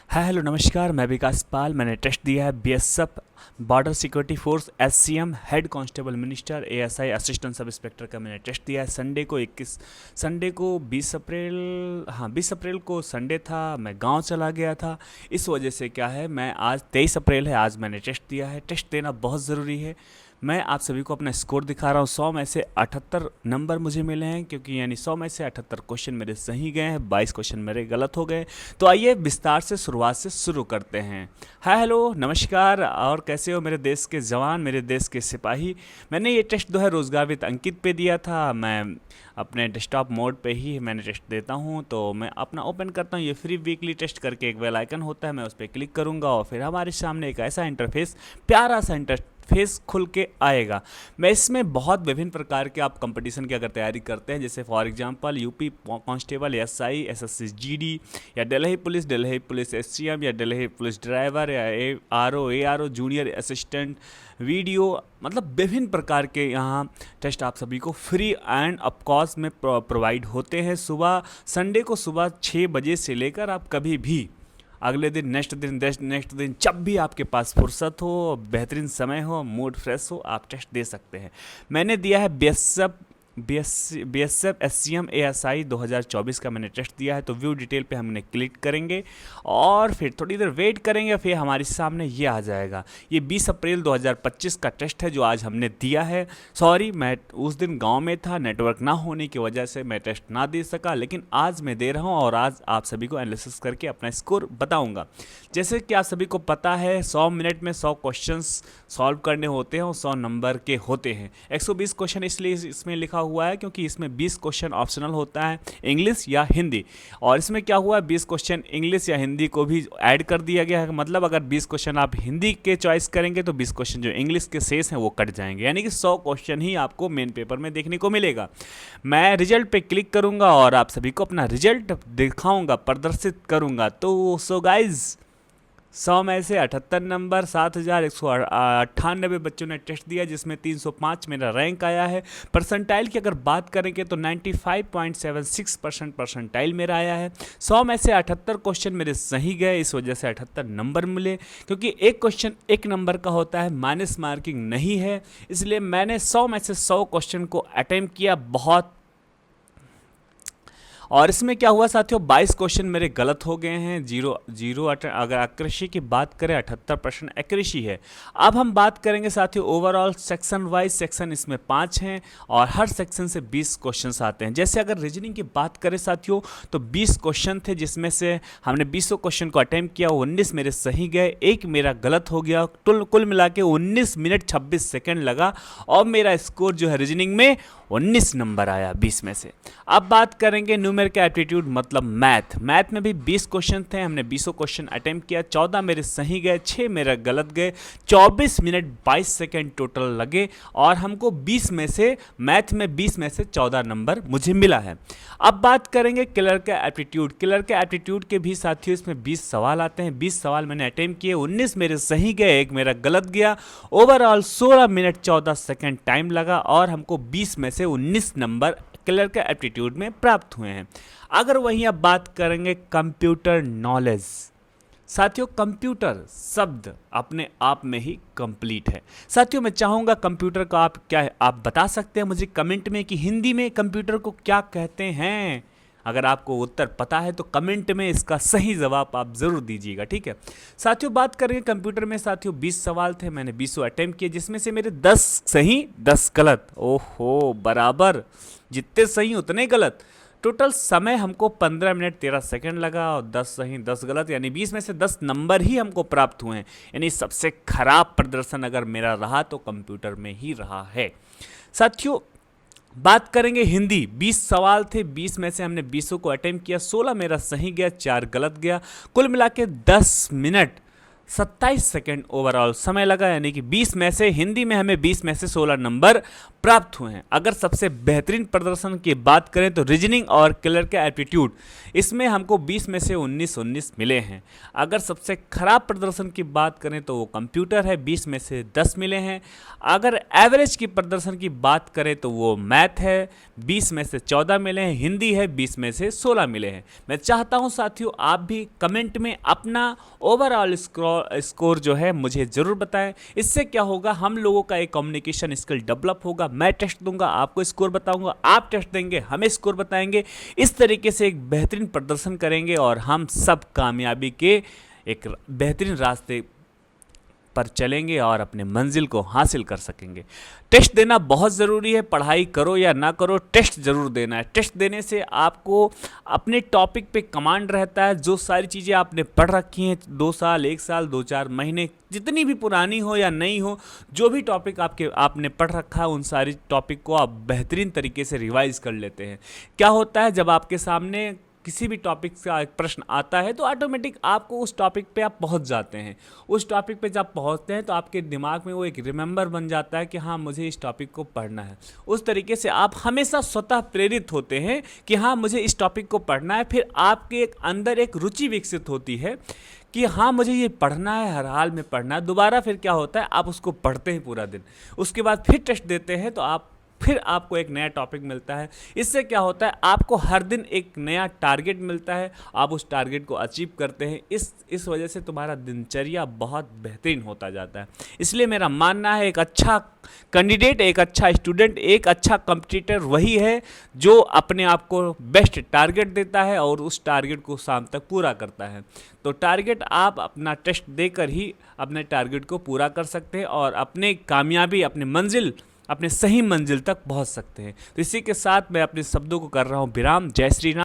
Hi hello नमस्कार, मैं विकास पाल। मैंने टेस्ट दिया है BSF border security force, SCM, head constable minister, ASI, assistant sub inspector का मैंने टेस्ट दिया है। संडे को 20 अप्रैल, हाँ 20 अप्रैल को संडे था, मैं गांव चला गया था। इस वजह से क्या है, मैं आज 23 अप्रैल है, आज मैंने टेस्ट दिया है। टेस्ट देना बहुत ज़रूरी है। मैं आप सभी को अपना स्कोर दिखा रहा हूँ। 100 में से 78 नंबर मुझे मिले हैं, क्योंकि यानी 100 में से 78 क्वेश्चन मेरे सही गए हैं, 22 क्वेश्चन मेरे गलत हो गए। तो आइए विस्तार से शुरुआत से शुरू करते हैं। हाय हेलो नमस्कार, और कैसे हो मेरे देश के जवान, मेरे देश के सिपाही। मैंने ये टेस्ट जो है रोजगार विद अंकित पे दिया था। मैं अपने डेस्कटॉप मोड पे ही मैंने टेस्ट देता हूँ। तो मैं अपना ओपन करता हूँ, ये फ्री वीकली टेस्ट करके एक बेल आइकन होता है, मैं उस पर क्लिक करूँगा और फिर हमारे सामने एक ऐसा इंटरफेस, प्यारा सा इंटरफेस खुल के आएगा। मैं इसमें बहुत विभिन्न प्रकार के आप कंपटीशन की अगर तैयारी करते हैं, जैसे for example UP constable, SI, SSC GD, या दिल्ली पुलिस एससीएम, या दिल्ली पुलिस ड्राइवर, या एआरओ जूनियर असिस्टेंट वीडियो, मतलब विभिन्न प्रकार के यहाँ टेस्ट आप सभी को फ्री एंड ऑफकोर्स में प्रोवाइड होते हैं। सुबह संडे को सुबह 6 बजे से लेकर आप कभी भी अगले दिन, नेक्स्ट दिन जब भी आपके पास फुर्सत हो, बेहतरीन समय हो, मूड फ्रेश हो, आप टेस्ट दे सकते हैं। मैंने दिया है बीएसएफ एससीएम एएसआई 2024 का मैंने टेस्ट दिया है। तो व्यू डिटेल पे हमने क्लिक करेंगे और फिर थोड़ी देर वेट करेंगे, फिर हमारे सामने ये आ जाएगा। ये 20 अप्रैल 2025 का टेस्ट है जो आज हमने दिया है। सॉरी, मैं उस दिन गांव में था, नेटवर्क ना होने की वजह से मैं टेस्ट ना दे सका, लेकिन आज मैं दे रहा हूँ और आज आप सभी को एनालिसिस करके अपना स्कोर बताऊँगा। जैसे कि आप सभी को पता है, 100 मिनट में 100 क्वेश्चंस सॉल्व करने होते हैं और 100 नंबर के होते हैं। 120 क्वेश्चन इसलिए इसमें लिखा हुआ है क्योंकि इसमें 20 क्वेश्चन ऑप्शनल होता है, इंग्लिश या हिंदी। और इसमें क्या हुआ है, 20 क्वेश्चन इंग्लिश या हिंदी को भी ऐड कर दिया गया है। मतलब अगर 20 क्वेश्चन आप हिंदी के चॉइस करेंगे तो 20 क्वेश्चन जो इंग्लिश के शेष हैं वो कट जाएंगे, यानी कि 100 क्वेश्चन ही आपको मेन पेपर में देखने को मिलेगा। मैं रिजल्ट पे क्लिक करूंगा और आप सभी को अपना रिजल्ट दिखाऊंगा, प्रदर्शित करूंगा। तो सो गाइज, 100 में से 78 नंबर, 7198 बच्चों ने टेस्ट दिया, जिसमें 305 मेरा रैंक आया है। परसेंटाइल की अगर बात करेंगे तो 95.76% परसेंटाइल मेरा आया है। 100 में से 78 क्वेश्चन मेरे सही गए, इस वजह से 78 नंबर मिले। क्योंकि एक क्वेश्चन 1 नंबर का होता है, माइनस मार्किंग नहीं है, इसलिए मैंने 100 में से 100 क्वेश्चन को अटेम्प्ट किया बहुत। और इसमें क्या हुआ साथियों, 22 क्वेश्चन मेरे गलत हो गए हैं। अगर एक्यूरेसी की बात करें 78% एक्यूरेसी है। अब हम बात करेंगे साथियों ओवरऑल सेक्शन वाइज। सेक्शन इसमें 5 हैं और हर सेक्शन से 20 क्वेश्चन आते हैं। जैसे अगर रीजनिंग की बात करें साथियों तो 20 क्वेश्चन थे, जिसमें से हमने 20 क्वेश्चन को अटेम्प्ट किया, 19 मेरे सही गए, एक मेरा गलत हो गया। कुल मिला के 19 मिनट 26 सेकेंड लगा और मेरा स्कोर जो है रीजनिंग में 19 नंबर आया 20 में से। अब बात करेंगे न्यूमेरिकल एप्टीट्यूड, मतलब मैथ में भी 20 क्वेश्चन थे, हमने 20 क्वेश्चन अटेम्प्ट किया, 14 मेरे सही गए, 6 मेरा गलत गए, 24 मिनट 22 सेकेंड टोटल लगे और हमको 20 में से, मैथ में 20 में से 14 नंबर मुझे मिला है। अब बात करेंगे क्लर्क का एप्टीट्यूड। क्लर्क के एप्टीट्यूड के भी साथियों इसमें 20 सवाल आते हैं। 20 सवाल मैंने अटेम्प्ट किए, 19 मेरे सही गए, एक मेरा गलत गया। ओवरऑल 16 मिनट 14 सेकेंड टाइम लगा और हमको 20 में से 19 नंबर क्लर्क के एप्टीट्यूड में प्राप्त हुए हैं। अगर वहीं अब बात करेंगे कंप्यूटर नॉलेज, साथियों कंप्यूटर शब्द अपने आप में ही कंप्लीट है। साथियों मैं चाहूँगा कंप्यूटर का आप बता सकते हैं मुझे कमेंट में कि हिंदी में कंप्यूटर को क्या कहते हैं। अगर आपको उत्तर पता है तो कमेंट में इसका सही जवाब आप ज़रूर दीजिएगा, ठीक है। साथियों बात करेंगे कंप्यूटर में, साथियों 20 सवाल थे, मैंने 20 अटेम्प्ट किए, जिसमें से मेरे 10 सही 10 गलत। ओहो, बराबर, जितने सही उतने गलत। टोटल समय हमको 15 मिनट 13 सेकंड लगा और 10 सही 10 गलत, यानी 20 में से 10 नंबर ही हमको प्राप्त हुए हैं। यानी सबसे खराब प्रदर्शन अगर मेरा रहा तो कंप्यूटर में ही रहा है। साथियों बात करेंगे हिंदी, 20 सवाल थे, 20 में से हमने 20 को अटेम्प्ट किया, 16 मेरा सही गया, 4 गलत गया। कुल मिला के 10 मिनट 27 सेकंड ओवरऑल समय लगा, यानी कि 20 में से हिंदी में हमें 20 में से 16 नंबर प्राप्त हुए हैं। अगर सबसे बेहतरीन प्रदर्शन की बात करें तो रीजनिंग और क्लर के एप्टीट्यूड, इसमें हमको 20 में से 19 मिले हैं। अगर सबसे खराब प्रदर्शन की बात करें तो वो कंप्यूटर है, 20 में से 10 मिले हैं। अगर एवरेज की प्रदर्शन की बात करें तो वो मैथ है, 20 में से 14 मिले हैं। हिंदी है, 20 में से 16 मिले हैं। मैं चाहता हूं साथियों आप भी कमेंट में अपना ओवरऑल स्कोर जो है मुझे ज़रूर बताएं। इससे क्या होगा, हम लोगों का एक कम्युनिकेशन स्किल डेवलप होगा। मैं टेस्ट दूंगा, आपको स्कोर बताऊंगा, आप टेस्ट देंगे, हमें स्कोर बताएंगे। इस तरीके से एक बेहतरीन प्रदर्शन करेंगे और हम सब कामयाबी के एक बेहतरीन रास्ते पर चलेंगे और अपने मंजिल को हासिल कर सकेंगे। टेस्ट देना बहुत ज़रूरी है, पढ़ाई करो या ना करो, टेस्ट ज़रूर देना है। टेस्ट देने से आपको अपने टॉपिक पे कमांड रहता है। जो सारी चीज़ें आपने पढ़ रखी हैं 2 साल, 1 साल, 2-4 महीने, जितनी भी पुरानी हो या नई हो, जो भी टॉपिक आपने पढ़ रखा है उन सारी टॉपिक को आप बेहतरीन तरीके से रिवाइज कर लेते हैं। क्या होता है, जब आपके सामने किसी भी टॉपिक का एक प्रश्न आता है तो ऑटोमेटिक आपको उस टॉपिक पे आप पहुंच जाते हैं। उस टॉपिक पे जब पहुंचते हैं तो आपके दिमाग में वो एक रिमेंबर बन जाता है कि हाँ मुझे इस टॉपिक को पढ़ना है। उस तरीके से आप हमेशा स्वतः प्रेरित होते हैं कि हाँ मुझे इस टॉपिक को पढ़ना है। फिर आपके अंदर एक रुचि विकसित होती है कि हाँ मुझे ये पढ़ना है, हर हाल में पढ़ना है। दोबारा फिर क्या होता है, आप उसको पढ़ते हैं पूरा दिन, उसके बाद फिर टेस्ट देते हैं तो फिर आपको एक नया टॉपिक मिलता है। इससे क्या होता है, आपको हर दिन एक नया टारगेट मिलता है, आप उस टारगेट को अचीव करते हैं। इस वजह से तुम्हारा दिनचर्या बहुत बेहतरीन होता जाता है। इसलिए मेरा मानना है एक अच्छा कैंडिडेट, एक अच्छा स्टूडेंट, एक अच्छा कॉम्पिटिटर वही है जो अपने आप को बेस्ट टारगेट देता है और उस टारगेट को शाम तक पूरा करता है। तो टारगेट आप अपना टेस्ट देकर ही अपने टारगेट को पूरा कर सकते हैं और अपने कामयाबी, अपने सही मंजिल तक पहुंच सकते हैं। तो इसी के साथ मैं अपने शब्दों को कर रहा हूं विराम। जय श्री राम।